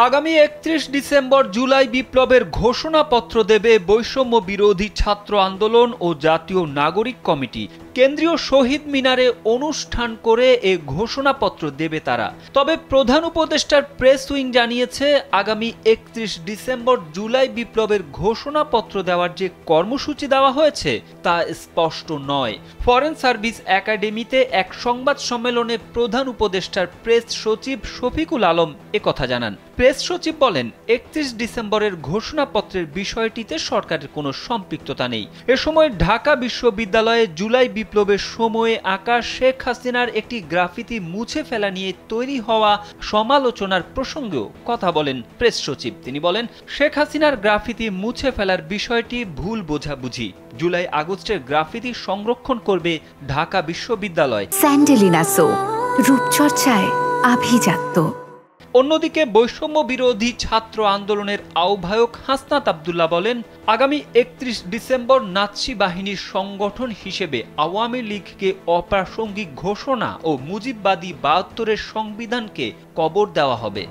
আগামী ৩১ ডিসেম্বর জুলাই বিপ্লবের ঘোষণাপত্র দেবে বৈষম্য বিরোধী ছাত্র আন্দোলন ও জাতীয় নাগরিক কমিটি। কেন্দ্রীয় শহীদ মিনারে অনুষ্ঠান করে এ ঘোষণাপত্র দেবে তারা। তবে প্রধান উপদেষ্টার প্রেস উইং জানিয়েছে, আগামী ৩১ ডিসেম্বর জুলাই বিপ্লবের ঘোষণাপত্র দেওয়ার যে কর্মসূচি দেওয়া হয়েছে তা স্পষ্ট নয়। ফরেন সার্ভিস একাডেমিতে এক সংবাদ সম্মেলনে প্রধান উপদেষ্টার প্রেস সচিব শফিকুল আলম একথা জানান। প্রেস সচিব বলেন, ৩১ ডিসেম্বরের ঘোষণাপত্রের বিষয়টিতে সরকারের কোনো সম্পৃক্ততা নেই। এ সময় ঢাকা বিশ্ববিদ্যালয়ে জুলাই বিপ্লবের সময়ে আঁকা শেখ হাসিনার একটি গ্রাফিতি মুছে ফেলা নিয়ে তৈরি হওয়া সমালোচনার প্রসঙ্গেও কথা বলেন প্রেস সচিব। তিনি বলেন, শেখ হাসিনার গ্রাফিতি মুছে ফেলার বিষয়টি ভুল বোঝাবুঝি। জুলাই আগস্টের গ্রাফিতি সংরক্ষণ করবে ঢাকা বিশ্ববিদ্যালয়। স্যান্ডেলিনা সো, রূপচর্চায় আভিজাত্য। অন্যদিকে বৈষম্য বিরোধী ছাত্র আন্দোলনের আহ্বায়ক হাসনাত আব্দুল্লাহ বলেন, আগামী ৩১ ডিসেম্বর নাৎসি বাহিনীর সংগঠন হিসেবে আওয়ামী লীগকে অপ্রাসঙ্গিক ঘোষণা ও মুজিববাদী ৭২-এর সংবিধানকে কবর দেওয়া হবে।